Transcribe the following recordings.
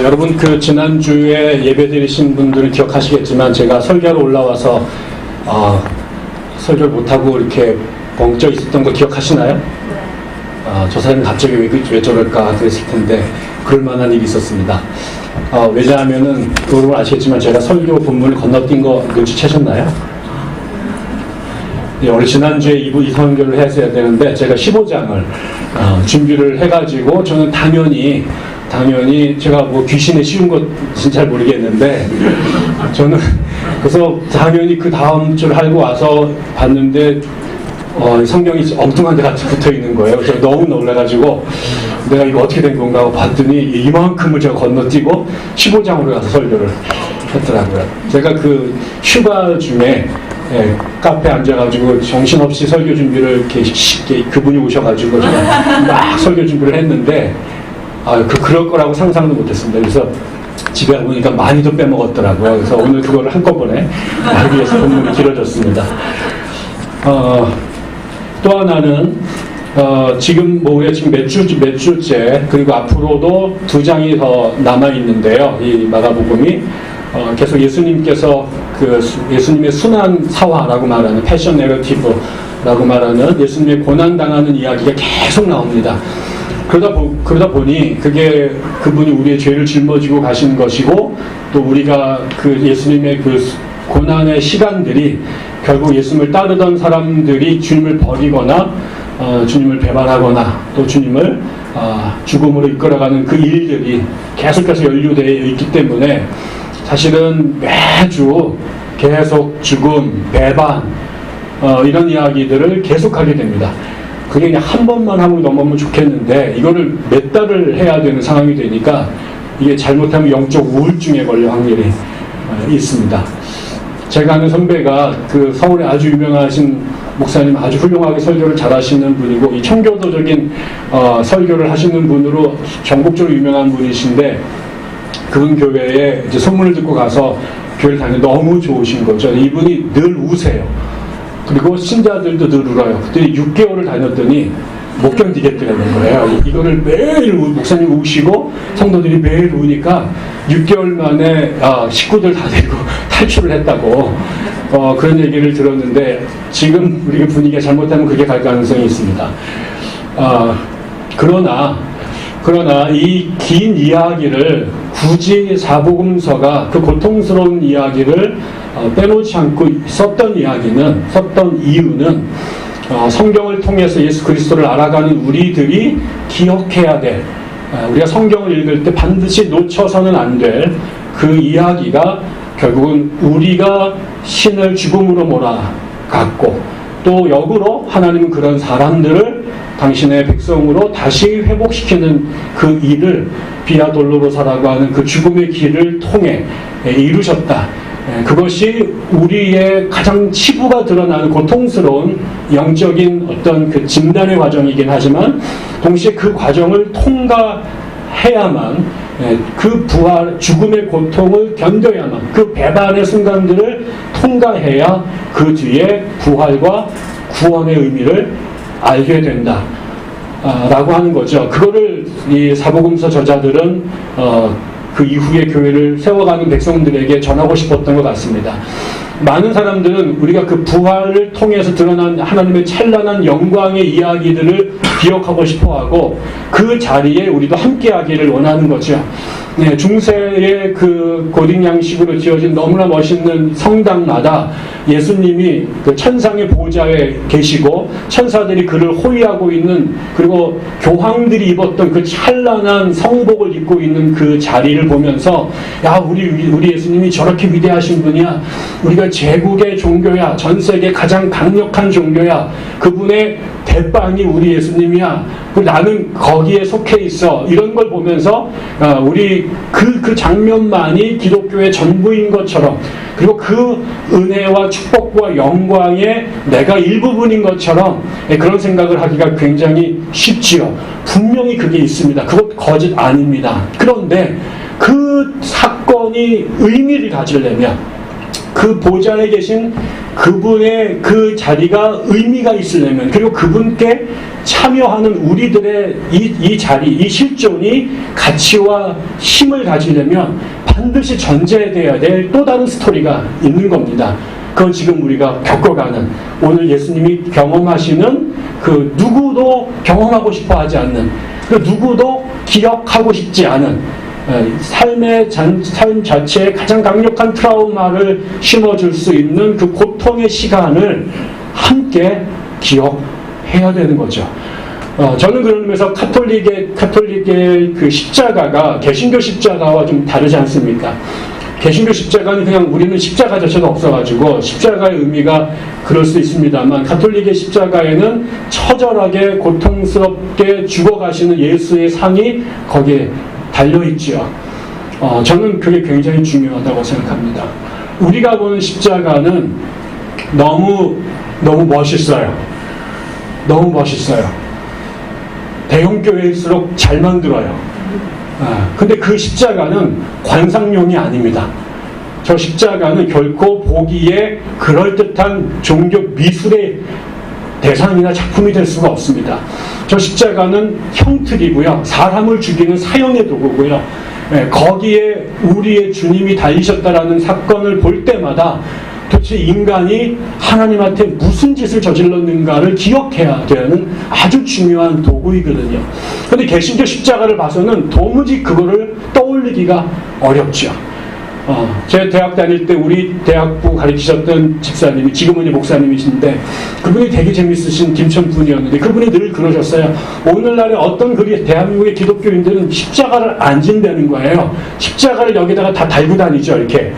여러분 지난주에 예배 드리신 분들은 기억하시겠지만 제가 설교로 올라와서 설교를 못하고 이렇게 벙쪄 있었던 거 기억하시나요? 저 사람이 갑자기 왜 저럴까 그랬을 텐데 그럴 만한 일이 있었습니다. 왜냐하면은 여러분 아시겠지만 제가 설교 본문을 건너뛴 거 눈치채셨나요? 오늘 지난주에 이 설교를 해야 되는데 제가 15장을 준비를 해가지고 저는 당연히 제가 뭐 귀신에 씌운 것은 잘 모르겠는데 저는 그래서 당연히 그 다음 주를 하고 와서 봤는데 성경이 엉뚱한 데 같이 붙어 있는 거예요. 그래서 너무 놀라가지고 내가 이거 어떻게 된 건가 하고 봤더니 이만큼을 제가 건너뛰고 15장으로 가서 설교를 했더라고요. 제가 그 휴가 중에 카페에 앉아가지고 정신없이 설교 준비를 이렇게 그분이 오셔가지고 제가 막 설교 준비를 했는데 그럴 거라고 상상도 못했습니다. 그래서 집에 가보니까 많이도 빼먹었더라고요. 그래서 오늘 그거를 한꺼번에 하기 위해서 본문이 길어졌습니다. 또 하나는 지금 우리가 지금 몇 주째 그리고 앞으로도 2장이 더 남아 있는데요. 이 마가복음이 계속 예수님께서 예수님의 순환 사화라고 말하는 패션 내러티브라고 말하는 예수님의 고난 당하는 이야기가 계속 나옵니다. 그러다 보니 그분이 우리의 죄를 짊어지고 가신 것이고 또 우리가 예수님의 고난의 시간들이 결국 예수님을 따르던 사람들이 주님을 버리거나 주님을 배반하거나 또 주님을 죽음으로 이끌어가는 그 일들이 계속해서 연루되어 있기 때문에 사실은 매주 계속 죽음, 배반 이런 이야기들을 계속하게 됩니다. 그게 그냥 한 번만 하고 넘어가면 좋겠는데 이거를 몇 달을 해야 되는 상황이 되니까 이게 잘못하면 영적 우울증에 걸릴 확률이 있습니다. 제가 아는 선배가 서울에 아주 유명하신 목사님, 아주 훌륭하게 설교를 잘하시는 분이고 이 청교도적인 설교를 하시는 분으로 전국적으로 유명한 분이신데 그분 교회에 이제 소문을 듣고 가서 교회를 다니는데 너무 좋으신 거죠. 이분이 늘 우세요. 그리고 신자들도 늘 울어요. 그때 6개월을 다녔더니 못 견디겠더라는 거예요. 이거를 매일 목사님 우시고 성도들이 매일 우니까 6개월 만에 식구들 다 데리고 탈출을 했다고 그런 얘기를 들었는데 지금 우리가 분위기가 잘못하면 그게 갈 가능성이 있습니다. 그러나 이 긴 이야기를 굳이 사복음서가 그 고통스러운 이야기를 빼놓지 않고 썼던 이유는 성경을 통해서 예수 그리스도를 알아가는 우리들이 기억해야 될 우리가 성경을 읽을 때 반드시 놓쳐서는 안 될 그 이야기가 결국은 우리가 신을 죽음으로 몰아갔고 또 역으로 하나님은 그런 사람들을 당신의 백성으로 다시 회복시키는 그 일을 비아 돌로로사라고 하는 그 죽음의 길을 통해 이루셨다. 그것이 우리의 가장 치부가 드러나는 고통스러운 영적인 어떤 그 진단의 과정이긴 하지만 동시에 그 과정을 통과해야만 그 죽음의 고통을 견뎌야만 그 배반의 순간들을 통과해야 그 뒤에 부활과 구원의 의미를 알게 된다. 라고 하는 거죠. 그거를 이 사복음서 저자들은 그 이후에 교회를 세워가는 백성들에게 전하고 싶었던 것 같습니다. 많은 사람들은 우리가 그 부활을 통해서 드러난 하나님의 찬란한 영광의 이야기들을 기억하고 싶어하고 그 자리에 우리도 함께하기를 원하는 거죠. 네, 중세의 그 고딕 양식으로 지어진 너무나 멋있는 성당마다 예수님이 그 천상의 보좌에 계시고 천사들이 그를 호위하고 있는 그리고 교황들이 입었던 그 찬란한 성복을 입고 있는 그 자리를 보면서 야 우리 예수님이 저렇게 위대하신 분이야. 우리가 제국의 종교야. 전 세계 가장 강력한 종교야. 그분의 대빵이 우리 예수님이야. 나는 거기에 속해 있어. 이런 걸 보면서 우리 그 장면만이 기독교의 전부인 것처럼 그리고 그 은혜와 축복과 영광의 내가 일부분인 것처럼 그런 생각을 하기가 굉장히 쉽지요. 분명히 그게 있습니다. 그것 거짓 아닙니다. 그런데 그 사건이 의미를 가지려면 그 보좌에 계신 그분의 그 자리가 의미가 있으려면, 그리고 그분께 참여하는 우리들의 이 자리, 이 실존이 가치와 힘을 가지려면 반드시 전제되어야 될 또 다른 스토리가 있는 겁니다. 그건 지금 우리가 겪어가는, 오늘 예수님이 경험하시는 그 누구도 경험하고 싶어 하지 않는, 그 누구도 기억하고 싶지 않은 삶 자체에 가장 강력한 트라우마를 심어줄 수 있는 그 고통의 시간을 함께 기억해야 되는 거죠. 저는 그런 의미에서 카톨릭의 그 십자가가 개신교 십자가와 좀 다르지 않습니까? 개신교 십자가는 그냥 우리는 십자가 자체가 없어가지고 십자가의 의미가 그럴 수 있습니다만, 가톨릭의 십자가에는 처절하게 고통스럽게 죽어가시는 예수의 상이 거기에 달려있죠. 저는 그게 굉장히 중요하다고 생각합니다. 우리가 보는 십자가는 너무 멋있어요. 너무 멋있어요. 대형교회일수록 잘 만들어요. 근데 그 십자가는 관상용이 아닙니다. 저 십자가는 결코 보기에 그럴듯한 종교 미술의 대상이나 작품이 될 수가 없습니다. 저 십자가는 형틀이고요, 사람을 죽이는 사형의 도구고요, 거기에 우리의 주님이 달리셨다라는 사건을 볼 때마다 도대체 인간이 하나님한테 무슨 짓을 저질렀는가를 기억해야 되는 아주 중요한 도구이거든요. 그런데 개신교 십자가를 봐서는 도무지 그거를 떠올리기가 어렵죠. 제 대학 다닐 때 우리 대학부 가르치셨던 집사님이, 지금은 목사님이신데, 그분이 되게 재밌으신 김천 분이었는데, 그분이 늘 그러셨어요. 오늘날에 어떤 대한민국의 기독교인들은 십자가를 안 진다는 거예요. 십자가를 여기다가 다 달고 다니죠, 이렇게.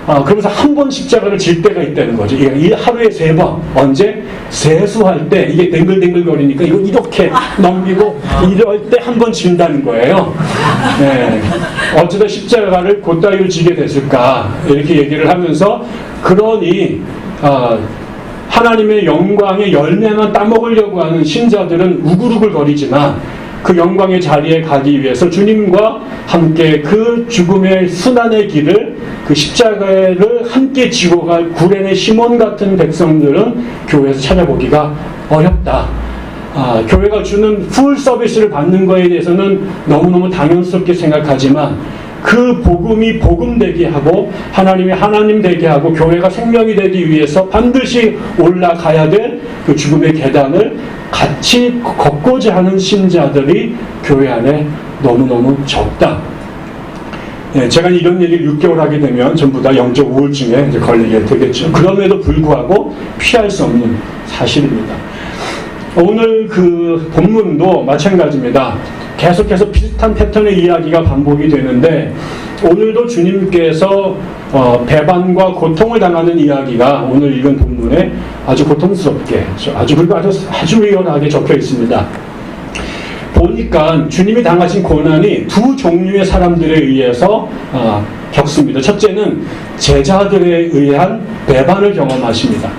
그러면서 한 번 십자가를 질 때가 있다는 거죠. 이 하루에 3번. 언제? 세수할 때 이게 댕글댕글 거리니까 이거 이렇게 넘기고 이럴 때 한 번 진다는 거예요. 네. 어쩌다 십자가를 그따위로 지게 됐을까? 이렇게 얘기를 하면서, 그러니 하나님의 영광의 열매만 따먹으려고 하는 신자들은 우글우글거리지만, 그 영광의 자리에 가기 위해서 주님과 함께 그 죽음의 순환의 길을, 그 십자가를 함께 지고 갈 구레네 시몬 같은 백성들은 교회에서 찾아보기가 어렵다. 교회가 주는 풀 서비스를 받는 것에 대해서는 너무너무 당연스럽게 생각하지만, 그 복음이 복음 되게 하고 하나님이 하나님 되게 하고 교회가 생명이 되기 위해서 반드시 올라가야 될 그 죽음의 계단을 같이 걷고자 하는 신자들이 교회 안에 너무너무 적다. 제가 이런 얘기를 6개월 하게 되면 전부 다 영적 우울증에 걸리게 되겠죠. 그럼에도 불구하고 피할 수 없는 사실입니다. 오늘 그 본문도 마찬가지입니다. 계속해서 비슷한 패턴의 이야기가 반복이 되는데, 오늘도 주님께서 배반과 고통을 당하는 이야기가 오늘 읽은 본문에 아주 고통스럽게, 아주 리얼하게 적혀 있습니다. 보니까 주님이 당하신 고난이 두 종류의 사람들에 의해서 겪습니다. 첫째는 제자들에 의한 배반을 경험하십니다.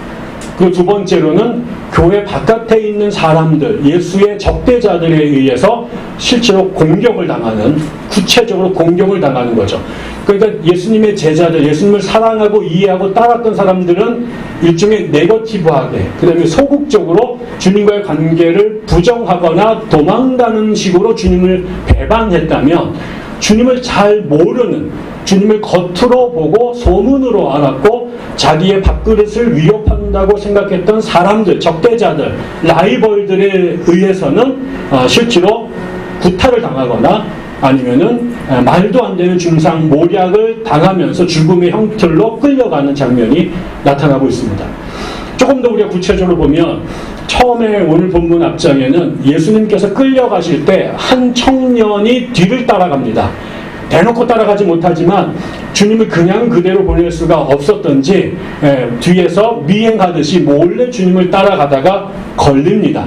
그리고 두 번째로는 교회 바깥에 있는 사람들, 예수의 적대자들에 의해서 실제로 공격을 당하는, 구체적으로 공격을 당하는 거죠. 그러니까 예수님의 제자들, 예수님을 사랑하고 이해하고 따랐던 사람들은 일종의 네거티브하게, 그 다음에 소극적으로 주님과의 관계를 부정하거나 도망가는 식으로 주님을 배반했다면, 주님을 잘 모르는, 주님을 겉으로 보고 소문으로 알았고 자기의 밥그릇을 위협한다고 생각했던 사람들, 적대자들, 라이벌들에 의해서는 실제로 구타를 당하거나 아니면은 말도 안 되는 중상 모략을 당하면서 죽음의 형틀로 끌려가는 장면이 나타나고 있습니다. 조금 더 우리가 구체적으로 보면, 처음에 오늘 본문 앞장에는 예수님께서 끌려가실 때 한 청년이 뒤를 따라갑니다. 대놓고 따라가지 못하지만 주님을 그냥 그대로 보낼 수가 없었던지 뒤에서 미행하듯이 몰래 주님을 따라가다가 걸립니다.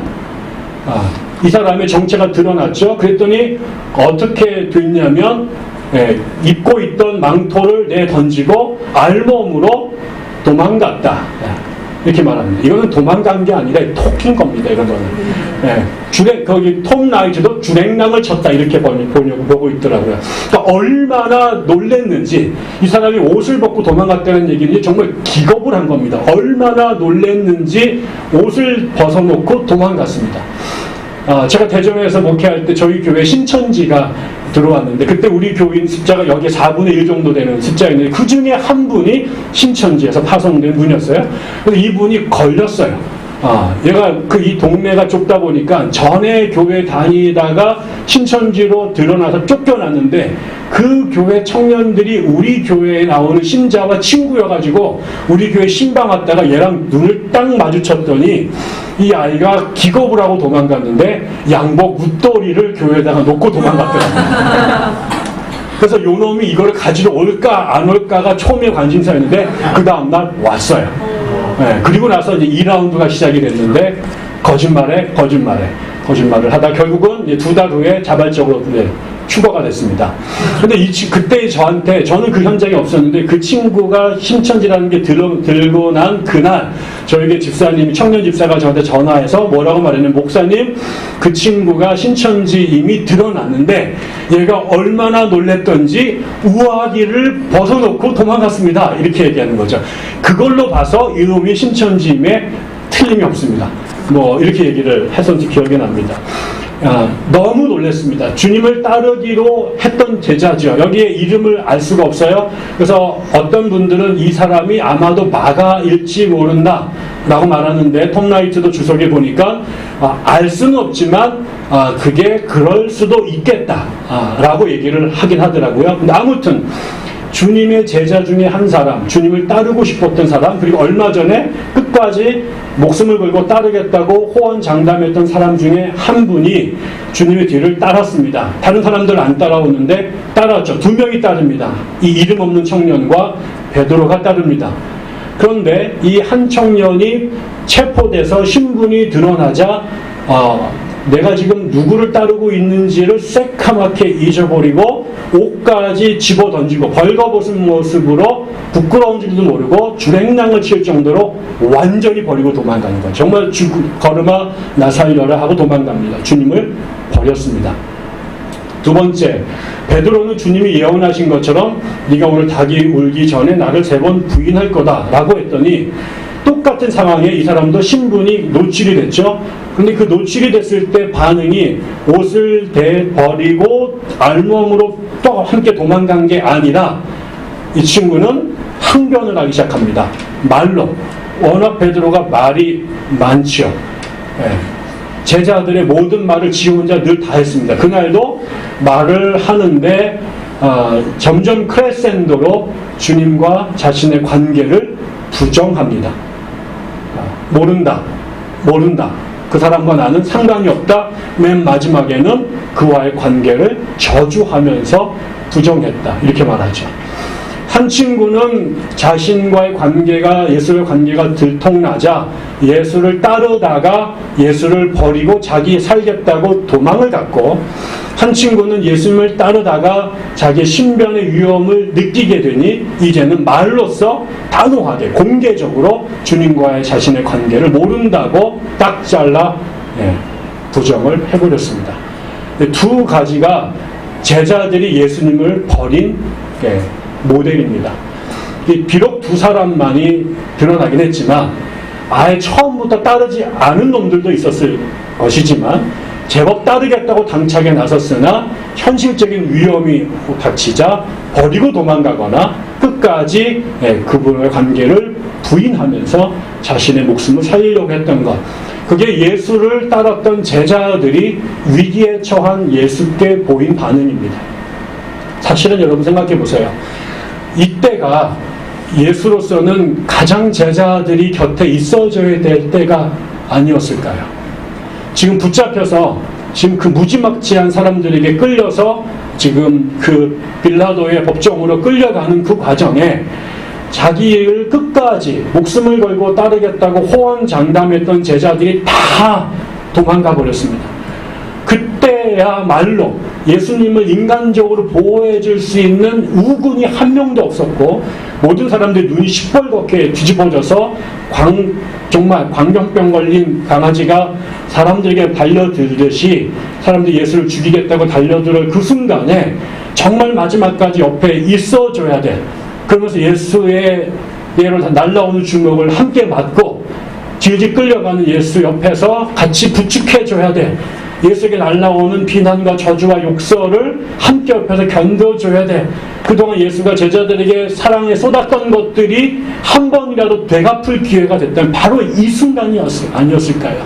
이 사람의 정체가 드러났죠. 그랬더니 어떻게 됐냐면 입고 있던 망토를 내던지고 알몸으로 도망갔다. 이렇게 말합니다. 이거는 도망간 게 아니라 톡인 겁니다. 이런 거는. 거기 톰 라이트도 주랭랑을 쳤다 이렇게 보고 있더라고요. 그러니까 얼마나 놀랬는지 이 사람이 옷을 벗고 도망갔다는 얘기는 정말 기겁을 한 겁니다. 얼마나 놀랬는지 옷을 벗어놓고 도망갔습니다. 제가 대전에서 목회할 때 저희 교회 신천지가 들어왔는데 그때 우리 교인 숫자가 여기에 4분의 1 정도 되는 숫자였는데 그 중에 한 분이 신천지에서 파송된 분이었어요. 그래서 이분이 걸렸어요. 얘가 이 동네가 좁다 보니까 전에 교회 다니다가 신천지로 드러나서 쫓겨났는데 그 교회 청년들이 우리 교회에 나오는 신자와 친구여가지고 우리 교회 신방 왔다가 얘랑 눈을 딱 마주쳤더니 이 아이가 기겁을 하고 도망갔는데 양복 웃도리를 교회에다가 놓고 도망갔더라고요. 그래서 요 놈이 이거를 가지러 올까 안 올까가 처음에 관심사였는데 그 다음날 왔어요. 그리고 나서 이제 2라운드가 시작이 됐는데 거짓말을 하다 결국은 2달 후에 자발적으로 추가가 됐습니다. 근데 그때 저는 그 현장에 없었는데 그 친구가 신천지라는 게 들고 난 그날 저에게 집사님이 청년 집사가 저한테 전화해서 뭐라고 말했냐면 목사님 그 친구가 신천지 이미 드러났는데 얘가 얼마나 놀랬던지 우아기를 벗어놓고 도망갔습니다. 이렇게 얘기하는 거죠. 그걸로 봐서 이놈이 신천지임에 틀림이 없습니다. 이렇게 얘기를 했었는지 기억이 납니다. 너무 놀랐습니다. 주님을 따르기로 했던 제자죠. 여기에 이름을 알 수가 없어요. 그래서 어떤 분들은 이 사람이 아마도 마가일지 모른다 라고 말하는데 톰 라이트도 주석에 보니까 알 수는 없지만 그게 그럴 수도 있겠다 라고 얘기를 하긴 하더라고요. 근데 아무튼 주님의 제자 중에 한 사람, 주님을 따르고 싶었던 사람, 그리고 얼마 전에 끝까지 목숨을 걸고 따르겠다고 호언장담했던 사람 중에 한 분이 주님의 뒤를 따랐습니다. 다른 사람들 안 따라오는데 따랐죠. 2명이 따릅니다. 이 이름 없는 청년과 베드로가 따릅니다. 그런데 이 한 청년이 체포돼서 신분이 드러나자 내가 지금 누구를 따르고 있는지를 새카맣게 잊어버리고 옷까지 집어던지고 벌거벗은 모습으로 부끄러운 줄도 모르고 주랭랑을 칠 정도로 완전히 버리고 도망가는 거예요. 정말 걸음아 나 살려라 하고 도망갑니다. 주님을 버렸습니다. 두 번째, 베드로는 주님이 예언하신 것처럼 네가 오늘 닭이 울기 전에 나를 3번 부인할 거다 라고 했더니 똑같은 상황에 이 사람도 신분이 노출이 됐죠. 그런데 그 노출이 됐을 때 반응이 옷을 버리고 알몸으로 또 함께 도망간 게 아니라 이 친구는 항변을 하기 시작합니다. 말로. 워낙 베드로가 말이 많죠. 제자들의 모든 말을 지 혼자 늘 다 했습니다. 그날도 말을 하는데 점점 크레센도로 주님과 자신의 관계를 부정합니다. 모른다. 그 사람과 나는 상관이 없다. 맨 마지막에는 그와의 관계를 저주하면서 부정했다. 이렇게 말하죠. 한 친구는 자신과의 관계가 예수의 관계가 들통나자 예수를 따르다가 예수를 버리고 자기 살겠다고 도망을 갔고, 한 친구는 예수님을 따르다가 자기의 신변의 위험을 느끼게 되니 이제는 말로써 단호하게 공개적으로 주님과의 자신의 관계를 모른다고 딱 잘라 부정을 해버렸습니다. 두 가지가 제자들이 예수님을 버린 모델입니다. 비록 두 사람만이 드러나긴 했지만 아예 처음부터 따르지 않은 놈들도 있었을 것이지만 제법 따르겠다고 당차게 나섰으나 현실적인 위험이 닥치자 버리고 도망가거나 끝까지 그분의 관계를 부인하면서 자신의 목숨을 살리려고 했던 것, 그게 예수를 따랐던 제자들이 위기에 처한 예수께 보인 반응입니다. 사실은 여러분 생각해 보세요. 이때가 예수로서는 가장 제자들이 곁에 있어줘야 될 때가 아니었을까요? 지금 붙잡혀서 지금 그 무지막지한 사람들에게 끌려서 지금 그 빌라도의 법정으로 끌려가는 그 과정에 자기를 끝까지 목숨을 걸고 따르겠다고 호언장담했던 제자들이 다 도망가 버렸습니다. 그때 그때야말로 예수님을 인간적으로 보호해 줄 수 있는 우군이 한 명도 없었고 모든 사람들이 눈이 시뻘겋게 뒤집어져서 정말 광견병 걸린 강아지가 사람들에게 달려들듯이 사람들이 예수를 죽이겠다고 달려들을 그 순간에 정말 마지막까지 옆에 있어줘야 돼. 그러면서 예수의 예로 날라오는 주먹을 함께 맞고 질질 끌려가는 예수 옆에서 같이 부축해줘야 돼. 예수에게 날라오는 비난과 저주와 욕설을 함께 옆에서 견뎌줘야 돼. 그동안 예수가 제자들에게 사랑에 쏟았던 것들이 한 번이라도 되갚을 기회가 됐다면 바로 이 순간이 아니었을까요?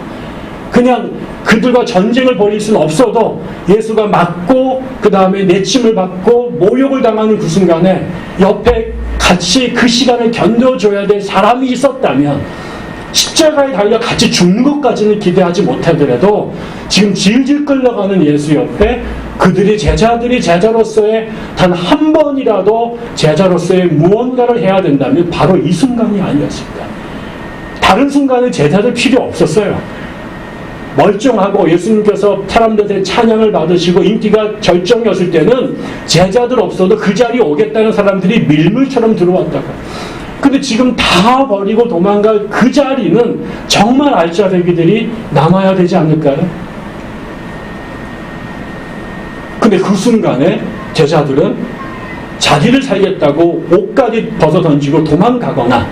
그냥 그들과 전쟁을 벌일 수는 없어도 예수가 맞고 그 다음에 내침을 받고 모욕을 당하는 그 순간에 옆에 같이 그 시간을 견뎌줘야 될 사람이 있었다면 십자가에 달려 같이 죽는 것까지는 기대하지 못하더라도 지금 질질 끌려가는 예수 옆에 그들이 제자들이 제자로서의 단 한 번이라도 제자로서의 무언가를 해야 된다면 바로 이 순간이 아니었을까. 다른 순간에 제자들 필요 없었어요. 멀쩡하고 예수님께서 사람들의 찬양을 받으시고 인기가 절정이었을 때는 제자들 없어도 그 자리에 오겠다는 사람들이 밀물처럼 들어왔다고. 근데 지금 다 버리고 도망갈 그 자리는 정말 알짜배기들이 남아야 되지 않을까요? 근데 그 순간에 제자들은 자기를 살겠다고 옷까지 벗어 던지고 도망가거나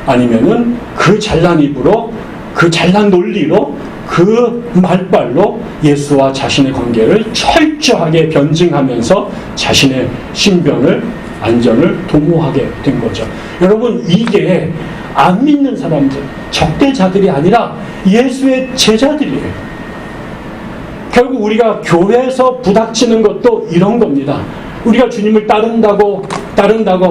아니면은 그 잘난 입으로 그 잘난 논리로 그 말발로 예수와 자신의 관계를 철저하게 변증하면서 자신의 신변을 안전을 도모하게 된 거죠. 여러분, 이게 안 믿는 사람들, 적대자들이 아니라 예수의 제자들이에요. 결국 우리가 교회에서 부닥치는 것도 이런 겁니다. 우리가 주님을 따른다고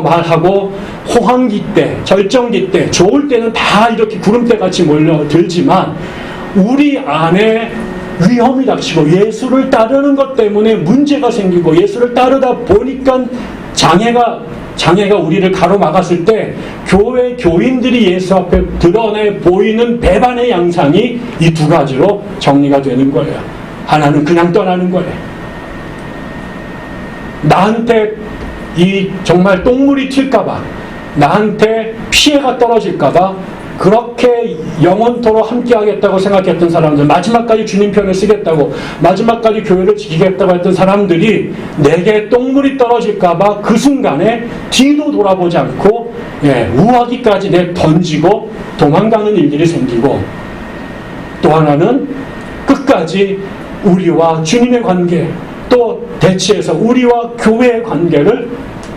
말하고 호황기 때, 절정기 때, 좋을 때는 다 이렇게 구름대같이 몰려들지만 우리 안에 위험이 닥치고 예수를 따르는 것 때문에 문제가 생기고 예수를 따르다 보니까 장애가 우리를 가로막았을 때 교회 교인들이 예수 앞에 드러내 보이는 배반의 양상이 이 두 가지로 정리가 되는 거예요. 하나는 그냥 떠나는 거예요. 나한테 이 정말 똥물이 튈까봐, 나한테 피해가 떨어질까봐 그렇게 영원토록 함께하겠다고 생각했던 사람들, 마지막까지 주님 편을 쓰겠다고, 마지막까지 교회를 지키겠다고 했던 사람들이 내게 똥물이 떨어질까봐 그 순간에 뒤도 돌아보지 않고 우하기까지 내 던지고 도망가는 일들이 생기고, 또 하나는 끝까지 우리와 주님의 관계, 또 대치해서 우리와 교회의 관계를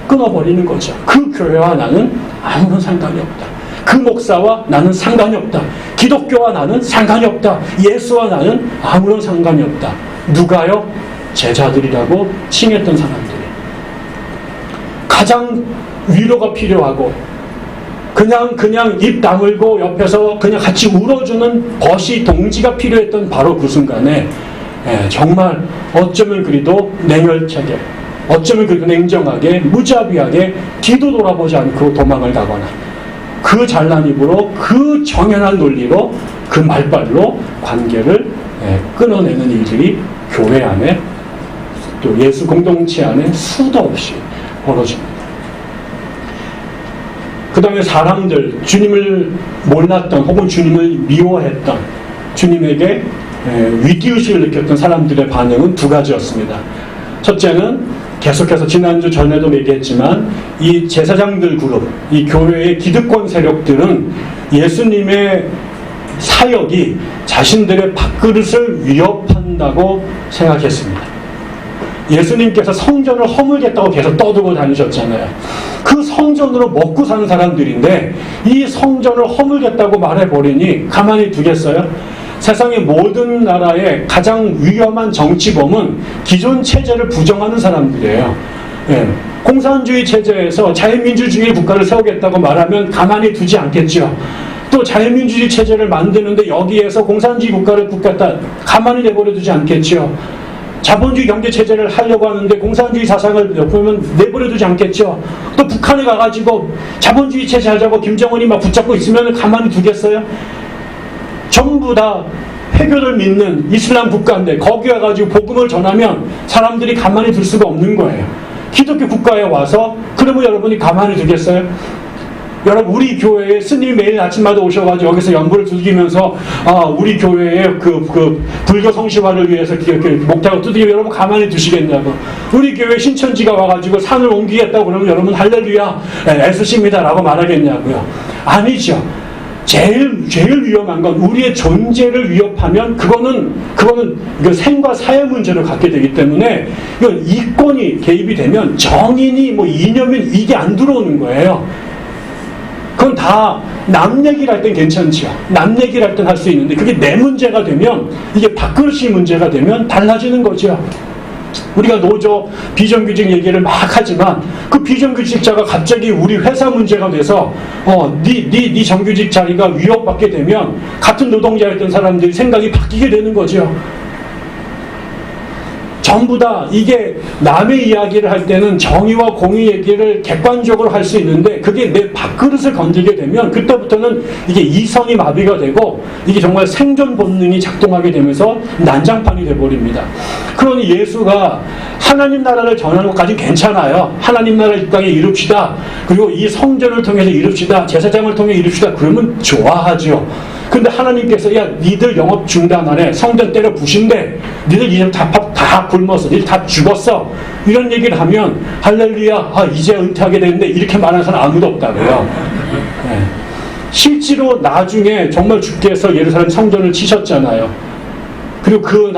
끊어버리는 거죠. 그 교회와 나는 아무런 상관이 없다. 그 목사와 나는 상관이 없다. 기독교와 나는 상관이 없다. 예수와 나는 아무런 상관이 없다. 누가요? 제자들이라고 칭했던 사람들이. 가장 위로가 필요하고 그냥 입 다물고 옆에서 그냥 같이 울어주는 벗이 동지가 필요했던 바로 그 순간에 정말 어쩌면 그리도 냉혈차게, 어쩌면 그리도 냉정하게, 무자비하게 뒤도 돌아보지 않고 도망을 가거나 그 잘난 입으로, 그 정연한 논리로, 그 말발로 관계를 끊어내는 일들이 교회 안에, 또 예수 공동체 안에 수도 없이 벌어집니다. 그 다음에 사람들, 주님을 몰랐던 혹은 주님을 미워했던, 주님에게 위기의식을 느꼈던 사람들의 반응은 두 가지였습니다. 첫째는 계속해서 지난주 전에도 얘기했지만 이 제사장들 그룹, 이 교회의 기득권 세력들은 예수님의 사역이 자신들의 밥그릇을 위협한다고 생각했습니다. 예수님께서 성전을 허물겠다고 계속 떠들고 다니셨잖아요. 그 성전으로 먹고 사는 사람들인데 이 성전을 허물겠다고 말해버리니 가만히 두겠어요? 세상의 모든 나라의 가장 위험한 정치범은 기존 체제를 부정하는 사람들이에요. 공산주의 체제에서 자유민주주의 국가를 세우겠다고 말하면 가만히 두지 않겠죠. 또 자유민주주의 체제를 만드는데 여기에서 공산주의 국가를 굳겠다 가만히 내버려 두지 않겠죠. 자본주의 경제체제를 하려고 하는데 공산주의 사상을 보면 내버려 두지 않겠죠. 또 북한에 가가지고 자본주의 체제 하자고 김정은이 막 붙잡고 있으면 가만히 두겠어요? 전부 다 회교를 믿는 이슬람 국가인데 거기 와가지고 복음을 전하면 사람들이 가만히 둘 수가 없는 거예요. 기독교 국가에 와서 그러면 여러분이 가만히 두겠어요? 여러분, 우리 교회에 스님이 매일 아침마다 오셔가지고 여기서 연불을 두드리면서 우리 교회의 그 불교 성시화를 위해서 목탁을 두드리면 여러분 가만히 두시겠냐고. 우리 교회 신천지가 와가지고 산을 옮기겠다고 그러면 여러분 할렐루야 애쓰십니다라고 말하겠냐고요. 아니죠. 제일 위험한 건 우리의 존재를 위협하면 그거는 생과 사의 문제를 갖게 되기 때문에 이건 이권이 개입이 되면 정인이 뭐 이념이 이게 안 들어오는 거예요. 그건 다 남 얘기를 할 땐 괜찮죠. 남 얘기를 할 땐 할 수 있는데 그게 내 문제가 되면, 이게 밥그릇이 문제가 되면 달라지는 거죠. 우리가 노조 비정규직 얘기를 막 하지만 그 비정규직자가 갑자기 우리 회사 문제가 돼서 네 정규직 자리가 위협받게 되면 같은 노동자였던 사람들이 생각이 바뀌게 되는 거죠. 전부 다 이게 남의 이야기를 할 때는 정의와 공의 얘기를 객관적으로 할 수 있는데 그게 내 밥그릇을 건들게 되면 그때부터는 이게 이성이 마비가 되고 이게 정말 생존 본능이 작동하게 되면서 난장판이 돼버립니다. 그러니 예수가 하나님 나라를 전하는 것까지는 괜찮아요. 하나님 나라를 이 땅에 이룹시다. 그리고 이 성전을 통해서 이룹시다. 제사장을 통해 이룹시다. 그러면 좋아하죠. 근데 하나님께서 야 니들 영업 중단하네. 성전 때려 부신대. 니들 이제 다 굶었어. 니들 다 죽었어. 이런 얘기를 하면 할렐루야 이제 은퇴하게 되는데 이렇게 말하는 사람 아무도 없다고요. 네. 실제로 나중에 정말 주께서 예루살렘 성전을 치셨잖아요. 그리고 그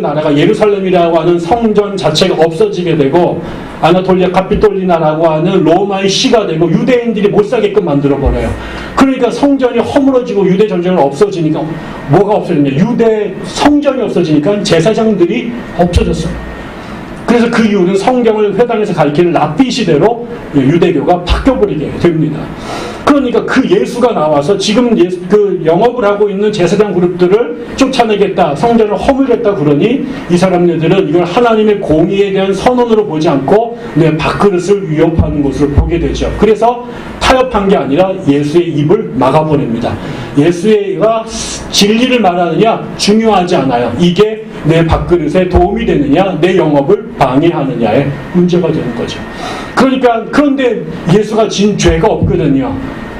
나라가 예루살렘이라고 하는 성전 자체가 없어지게 되고 아나톨리아 카피톨리나라고 하는 로마의 시가 되고 유대인들이 못 사게끔 만들어버려요. 그러니까 성전이 허물어지고 유대 전쟁은 없어지니까 뭐가 없어졌냐? 유대 성전이 없어지니까 제사장들이 없어졌어요. 그래서 그 이유는 성경을 회당에서 가르치는 랍비 시대로 유대교가 바뀌어버리게 됩니다. 그러니까 그 예수가 나와서 지금 그 영업을 하고 있는 제사장 그룹들을 쫓아내겠다, 성전을 허물겠다 그러니 이 사람들은 이걸 하나님의 공의에 대한 선언으로 보지 않고 내 밥그릇을 위협하는 것으로 보게 되죠. 그래서 타협한 게 아니라 예수의 입을 막아버립니다. 예수가 진리를 말하느냐 중요하지 않아요. 이게 내 밥그릇에 도움이 되느냐, 내 영업을 방해하느냐의 문제가 되는 거죠. 그런데 예수가 진 죄가 없거든요.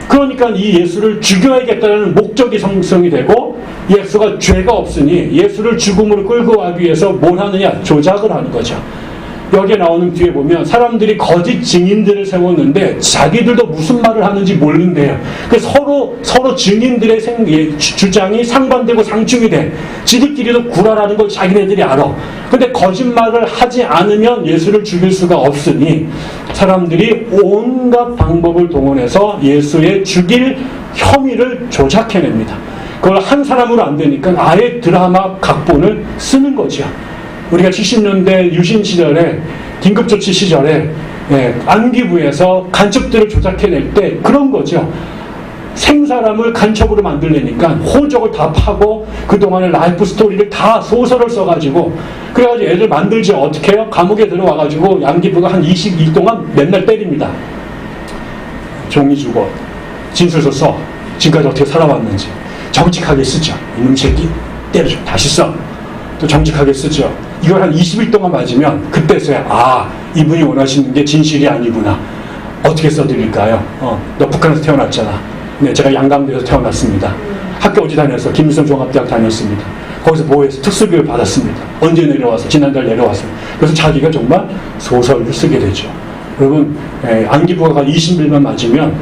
그러니까 이 예수를 죽여야겠다는 목적이 성성이 되고 예수가 죄가 없으니 예수를 죽음으로 끌고 가기 위해서 뭘 하느냐? 조작을 하는 거죠. 여기에 나오는 뒤에 보면 사람들이 거짓 증인들을 세웠는데 자기들도 무슨 말을 하는지 모른대요. 그래서 서로 증인들의 주장이 상반되고 상충이 돼. 지들끼리도 구라라는 걸 자기네들이 알아. 근데 거짓말을 하지 않으면 예수를 죽일 수가 없으니 사람들이 온갖 방법을 동원해서 예수의 죽일 혐의를 조작해냅니다. 그걸 한 사람으로 안 되니까 아예 드라마 각본을 쓰는 거죠. 우리가 70년대 유신 시절에 긴급조치 시절에 안기부에서 간첩들을 조작해낼 때 그런 거죠. 생사람을 간첩으로 만들려니까 호적을 다 파고 그동안의 라이프 스토리를 다 소설을 써가지고 그래가지고 애들 만들지 어떻게 해요? 감옥에 들어와가지고 안기부가 한 22일 동안 맨날 때립니다. 종이 주고 진술서 써. 지금까지 어떻게 살아왔는지 정직하게 쓰죠. 이놈 새끼 때려줘. 다시 써. 또 정직하게 쓰죠. 이걸 한 20일 동안 맞으면 그때서야 이분이 원하시는 게 진실이 아니구나. 어떻게 써드릴까요? 너 북한에서 태어났잖아. 네, 제가 양강대에서 태어났습니다. 학교 어디 다녔어? 김일성 종합대학 다녔습니다. 거기서 뭐해서 특수교육 받았습니다. 언제 내려와서? 지난달 내려왔습니다. 그래서 자기가 정말 소설을 쓰게 되죠. 여러분, 안기부가 20일만 맞으면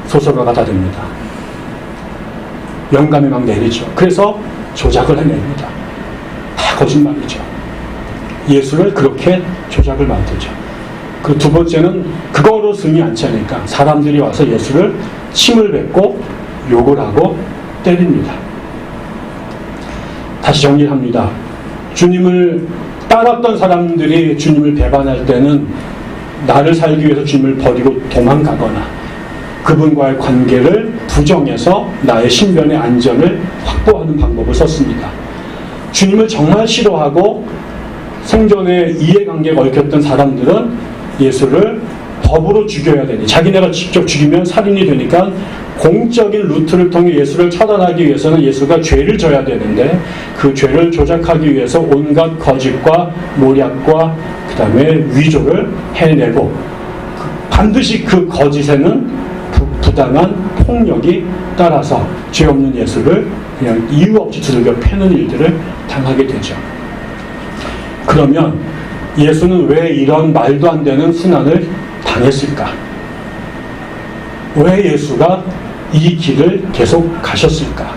소설가가 다 됩니다. 영감이 막 내리죠. 그래서 조작을 해냅니다. 다 거짓말이죠. 예수를 그렇게 조작을 만들죠. 그 두 번째는 그거로 승이 안 차니까 사람들이 와서 예수를 침을 뱉고 욕을 하고 때립니다. 다시 정리합니다. 주님을 따랐던 사람들이 주님을 배반할 때는 나를 살기 위해서 주님을 버리고 도망가거나 그분과의 관계를 부정해서 나의 신변의 안전을 확보하는 방법을 썼습니다. 주님을 정말 싫어하고 생존의 이해관계가 얽혔던 사람들은 예수를 법으로 죽여야 되니, 자기네가 직접 죽이면 살인이 되니까 공적인 루트를 통해 예수를 처단하기 위해서는 예수가 죄를 져야 되는데, 그 죄를 조작하기 위해서 온갖 거짓과 모략과 그 다음에 위조를 해내고, 반드시 그 거짓에는 부당한 폭력이 따라서 죄 없는 예수를 그냥 이유 없이 두들겨 패는 일들을 당하게 되죠. 그러면 예수는 왜 이런 말도 안 되는 순환을 당했을까? 왜 예수가 이 길을 계속 가셨을까?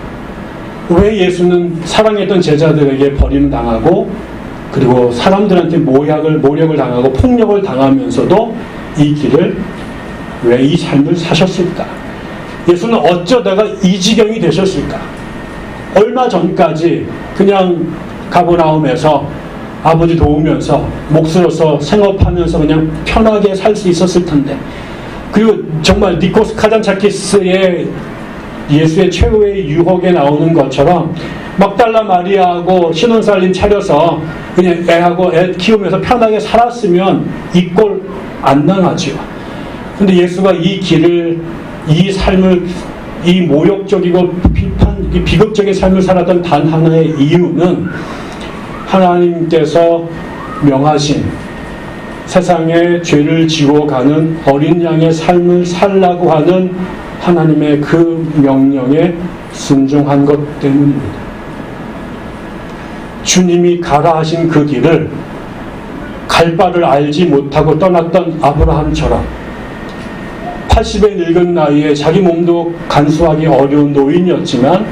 왜 예수는 사랑했던 제자들에게 버림을 당하고, 그리고 사람들한테 모욕을 당하고 폭력을 당하면서도 이 길을, 왜 이 삶을 사셨을까? 예수는 어쩌다가 이 지경이 되셨을까? 얼마 전까지 그냥 가버나움에서 아버지 도우면서 목수로서 생업하면서 그냥 편하게 살 수 있었을 텐데, 그리고 정말 니코스 카잔차키스의 예수의 최후의 유혹에 나오는 것처럼 막달라 마리아하고 신혼살림 차려서 그냥 애하고 애 키우면서 편하게 살았으면 이 꼴 안 당하죠. 근데 예수가 이 길을, 이 삶을, 이 모욕적이고 이 비극적인 삶을 살았던 단 하나의 이유는 하나님께서 명하신 세상에 죄를 지고 가는 어린 양의 삶을 살라고 하는 하나님의 그 명령에 순종한 것 때문입니다. 주님이 가라 하신 그 길을 갈 바를 알지 못하고 떠났던 아브라함처럼 80의 늙은 나이에 자기 몸도 간수하기 어려운 노인이었지만,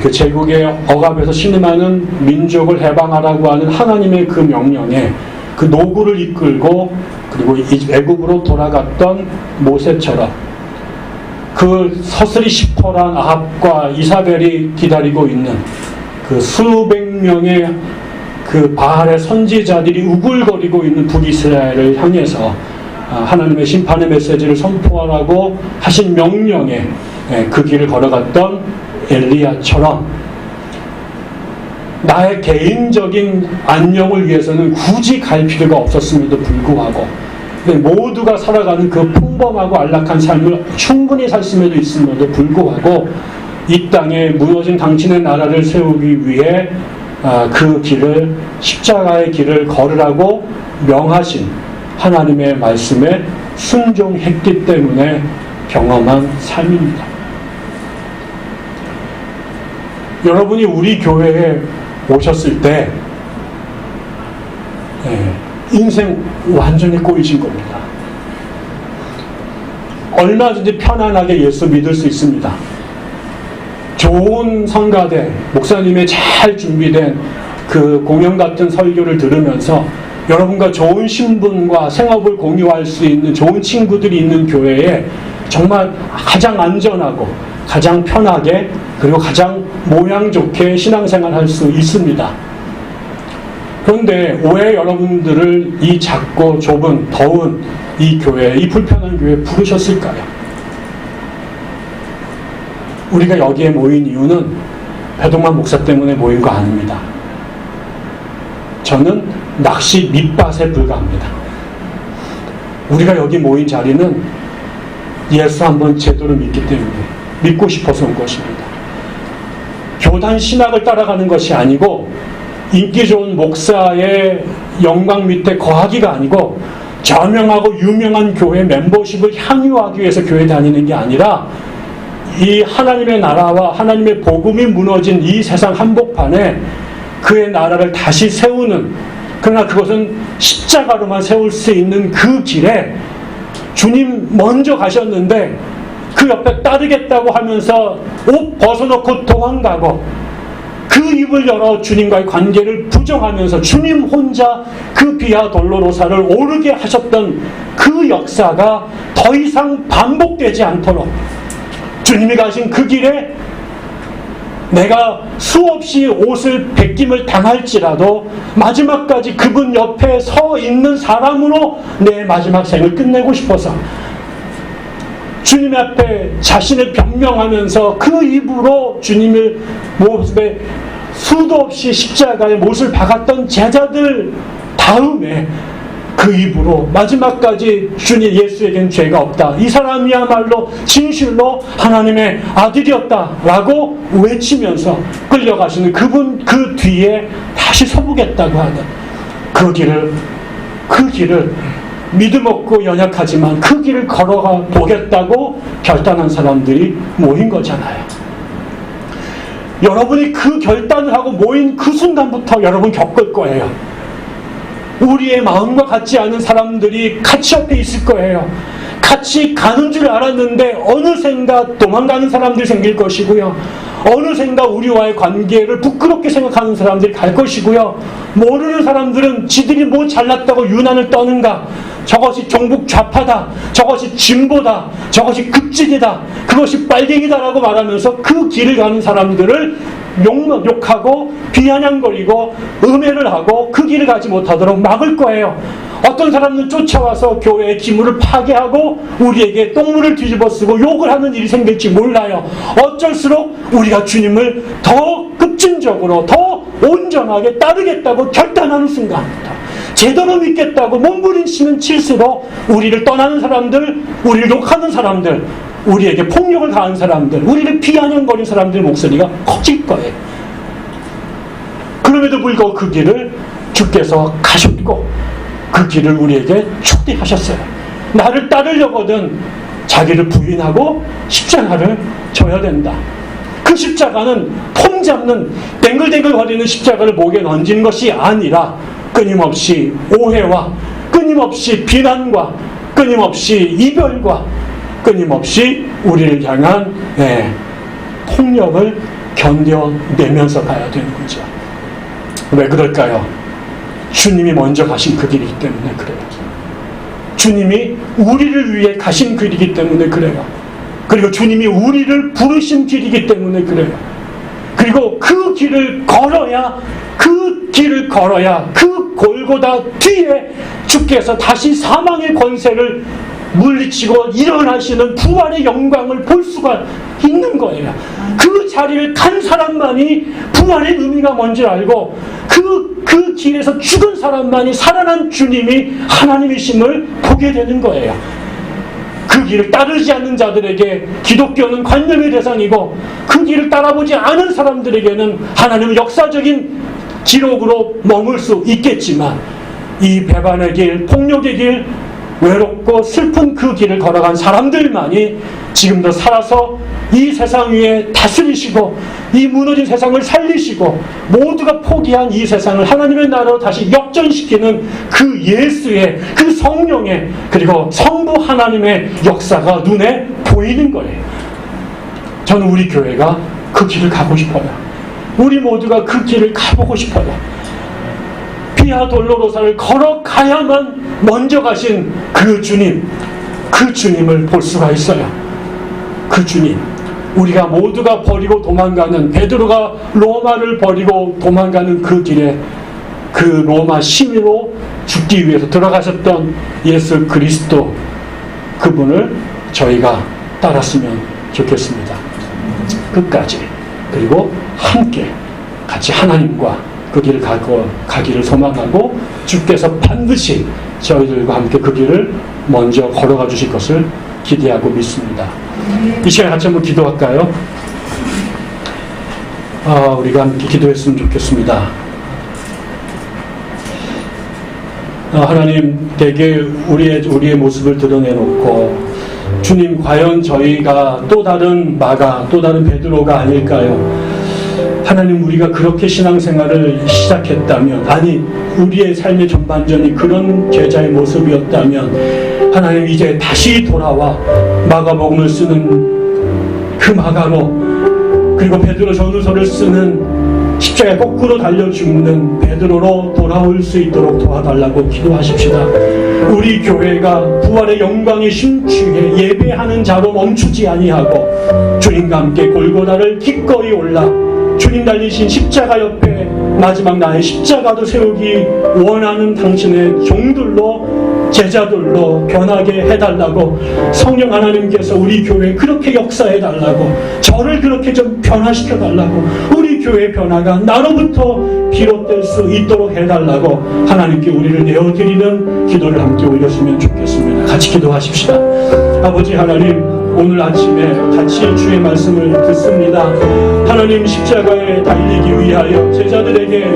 그 제국의 억압에서 신음하는 민족을 해방하라고 하는 하나님의 그 명령에 그 노구를 이끌고, 그리고 애굽으로 돌아갔던 모세처럼 그 서슬이 시퍼란 아합과 이사벨이 기다리고 있는 그 수백 명의 그 바알의 선지자들이 우글거리고 있는 북이스라엘을 향해서 하나님의 심판의 메시지를 선포하라고 하신 명령에 그 길을 걸어갔던 엘리야처럼 나의 개인적인 안녕을 위해서는 굳이 갈 필요가 없었음에도 불구하고, 모두가 살아가는 그 평범하고 안락한 삶을 충분히 살심에도 있음에도 불구하고 이 땅에 무너진 당신의 나라를 세우기 위해 그 길을, 십자가의 길을 걸으라고 명하신 하나님의 말씀에 순종했기 때문에 경험한 삶입니다. 여러분이 우리 교회에 오셨을 때 인생 완전히 꼬이신 겁니다. 얼마든지 편안하게 예수 믿을 수 있습니다. 좋은 성가대, 목사님의 잘 준비된 그 공연 같은 설교를 들으면서 여러분과 좋은 신분과 생업을 공유할 수 있는 좋은 친구들이 있는 교회에 정말 가장 안전하고 가장 편하게, 그리고 가장 모양 좋게 신앙생활 할 수 있습니다. 그런데 왜 여러분들을 이 작고 좁은 더운 이 교회, 이 불편한 교회에 부르셨을까요? 우리가 여기에 모인 이유는 배동만 목사 때문에 모인 거 아닙니다. 저는 낚시 밑밭에 불과합니다. 우리가 여기 모인 자리는 예수 한번 제대로 믿기 때문에, 믿고 싶어서 온 것입니다. 교단 신학을 따라가는 것이 아니고, 인기 좋은 목사의 영광 밑에 거하기가 아니고, 저명하고 유명한 교회 멤버십을 향유하기 위해서 교회 다니는 게 아니라, 이 하나님의 나라와 하나님의 복음이 무너진 이 세상 한복판에 그의 나라를 다시 세우는, 그러나 그것은 십자가로만 세울 수 있는 그 길에 주님 먼저 가셨는데 그 옆에 따르겠다고 하면서 옷 벗어놓고 도망가고, 그 입을 열어 주님과의 관계를 부정하면서 주님 혼자 그 비아 돌로로사를 오르게 하셨던 그 역사가 더 이상 반복되지 않도록, 주님이 가신 그 길에 내가 수없이 옷을 벗김을 당할지라도 마지막까지 그분 옆에 서 있는 사람으로 내 마지막 생을 끝내고 싶어서 주님 앞에 자신을 변명하면서 그 입으로 주님의 모습에 수도 없이 십자가에 못을 박았던 제자들 다음에 그 입으로 마지막까지 주님 예수에겐 죄가 없다, 이 사람이야말로 진실로 하나님의 아들이었다라고 외치면서 끌려가시는 그분 그 뒤에 다시 서보겠다고 하는 그 길을 믿음 없고 연약하지만 그 길을 걸어가 보겠다고 결단한 사람들이 모인 거잖아요. 여러분이 그 결단을 하고 모인 그 순간부터 여러분 겪을 거예요. 우리의 마음과 같지 않은 사람들이 같이 옆에 있을 거예요. 같이 가는 줄 알았는데 어느샌가 도망가는 사람들이 생길 것이고요. 어느샌가 우리와의 관계를 부끄럽게 생각하는 사람들이 갈 것이고요. 모르는 사람들은 지들이 뭐 잘났다고 유난을 떠는가, 저것이 종북 좌파다, 저것이 진보다, 저것이 극진이다, 그것이 빨갱이다라고 말하면서 그 길을 가는 사람들을 욕하고 비아냥거리고 음해를 하고 그 길을 가지 못하도록 막을 거예요. 어떤 사람은 쫓아와서 교회의 기물을 파괴하고 우리에게 똥물을 뒤집어 쓰고 욕을 하는 일이 생길지 몰라요. 어쩔수록 우리가 주님을 더 급진적으로 더 온전하게 따르겠다고 결단하는 순간부터, 제대로 믿겠다고 몸부림치는 칠수록 우리를 떠나는 사람들, 우리를 욕하는 사람들, 우리에게 폭력을 가한 사람들, 우리를 비아냥거리는 사람들의 목소리가 커질 거예요. 그럼에도 불구하고 그 길을 주께서 가셨고 그 길을 우리에게 축복하셨어요. 나를 따르려거든 자기를 부인하고 십자가를 져야 된다. 그 십자가는 폼 잡는 댕글댕글거리는 십자가를 목에 얹는 것이 아니라 끊임없이 오해와 끊임없이 비난과 끊임없이 이별과 끊임없이 우리를 향한 폭력을 견뎌내면서 가야 되는 거죠. 왜 그럴까요? 주님이 먼저 가신 그 길이기 때문에 그래요. 주님이 우리를 위해 가신 길이기 때문에 그래요. 그리고 주님이 우리를 부르신 길이기 때문에 그래요. 그리고 그 길을 걸어야 그 골고다 뒤에 주께서 다시 사망의 권세를 물리치고 일어나시는 부활의 영광을 볼 수가 있는 거예요. 그 자리를 간 사람만이 부활의 의미가 뭔지 알고 그 길에서 죽은 사람만이 살아난 주님이 하나님이심을 보게 되는 거예요. 그 길을 따르지 않는 자들에게 기독교는 관념의 대상이고 그 길을 따라보지 않은 사람들에게는 하나님의 역사적인 기록으로 머물 수 있겠지만 이 배반의 길, 폭력의 길, 외롭고 슬픈 그 길을 걸어간 사람들만이 지금도 살아서 이 세상 위에 다스리시고 이 무너진 세상을 살리시고 모두가 포기한 이 세상을 하나님의 나라로 다시 역전시키는 그 예수의, 그 성령의, 그리고 성부 하나님의 역사가 눈에 보이는 거예요. 저는 우리 교회가 그 길을 가고 싶어요. 우리 모두가 그 길을 가보고 싶어요. 비아 돌로로사를 걸어가야만 먼저 가신 그 주님을 볼 수가 있어요. 그 주님, 우리가 모두가 버리고 도망가는, 베드로가 로마를 버리고 도망가는 그 길에 그 로마 시위로 죽기 위해서 들어가셨던 예수 그리스도, 그분을 저희가 따랐으면 좋겠습니다. 끝까지. 그리고 함께 같이 하나님과 그 길을 가기를 소망하고 주께서 반드시 저희들과 함께 그 길을 먼저 걸어가 주실 것을 기대하고 믿습니다. 이 시간에 같이 한번 기도할까요? 우리가 함께 기도했으면 좋겠습니다. 하나님, 대개 우리의 모습을 드러내놓고 주님, 과연 저희가 또 다른 마가, 또 다른 베드로가 아닐까요? 하나님, 우리가 그렇게 신앙생활을 시작했다면, 아니 우리의 삶의 전반전이 그런 제자의 모습이었다면, 하나님 이제 다시 돌아와 마가복음을 쓰는 그 마가로, 그리고 베드로 전후서를 쓰는 십자가에 거꾸로 달려 죽는 베드로로 돌아올 수 있도록 도와달라고 기도하십시다. 우리 교회가 부활의 영광에 심취해 예배하는 자로 멈추지 아니하고 주님과 함께 골고다를 기꺼이 올라 주님 달리신 십자가 옆에 마지막 나의 십자가도 세우기 원하는 당신의 종들로, 제자들로 변하게 해달라고, 성령 하나님께서 우리 교회에 그렇게 역사해달라고, 저를 그렇게 좀 변화시켜달라고, 우리 우리 교회 변화가 나로부터 비롯될 수 있도록 해달라고 하나님께 우리를 내어드리는 기도를 함께 올렸으면 좋겠습니다. 같이 기도하십시다. 아버지 하나님, 오늘 아침에 같이 주의 말씀을 듣습니다. 하나님, 십자가에 달리기 위하여 제자들에게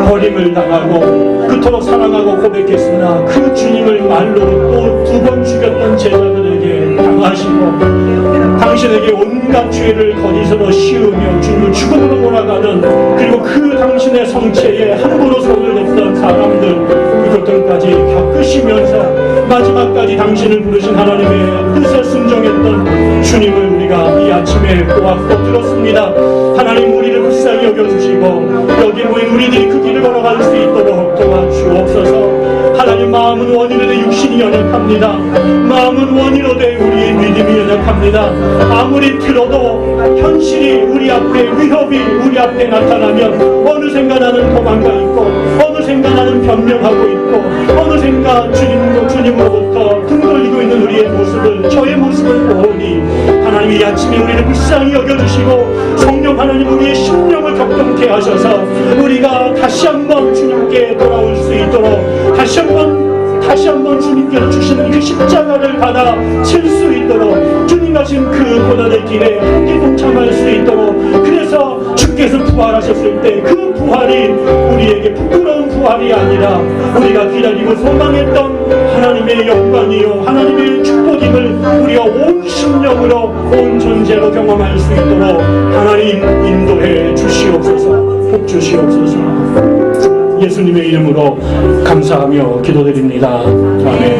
버림을 당하고 그토록 사랑하고 고백했으나 그 주님을 말로 또 2번 죽였던 제자들에게 당하시고 당신에게 온갖 죄를 거짓으로 씌우며 주님을 죽음으로 몰아가는, 그리고 그 당신의 성체에 함부로 손을 댔던 사람들, 그것들까지 겪으시면서 마지막까지 당신을 부르신 하나님의 뜻에 순종했던 주님을 우리가 이 아침에 보았고 들었습니다. 하나님, 우리를 불쌍히 여겨주시고 여기 모인 우리들이 그 길을 걸어갈 수 있도록 도와주옵소서. 하나님, 마음은 원이로되 육신이 연약합니다. 마음은 원이로되 우리의 믿음이 연약합니다. 아무리 들어도 현실이 우리 앞에, 위협이 우리 앞에 나타나면 어느샌가 나는 도망가 있고 어느샌가 나는 변명하고 있고 어느샌가 주님으로부터 등 돌리고 있는 우리의 모습을, 저의 모습을 보오니 하나님, 이 아침에 우리를 불쌍히 여겨주시고 성령 하나님, 우리의 심령을 격동케 하셔서 우리가 다시 한번 주님께 돌아올 수 있도록 다시 한번 주님께서 주시는 그 십자가를 받아 칠 수 있도록, 주님 하신 그 고난의 길에 함께 동참할 수 있도록, 그래서 주께서 부활하셨을 때 그 부활이 우리에게 부끄러운 부활이 아니라 우리가 기다리고 소망했던 하나님의 영광이요 하나님의 축복임을 우리가 온 심령으로 온 존재로 경험할 수 있도록 하나님 인도해 주시옵소서. 복 주시옵소서. 예수님의 이름으로 감사하며 기도드립니다. 아멘.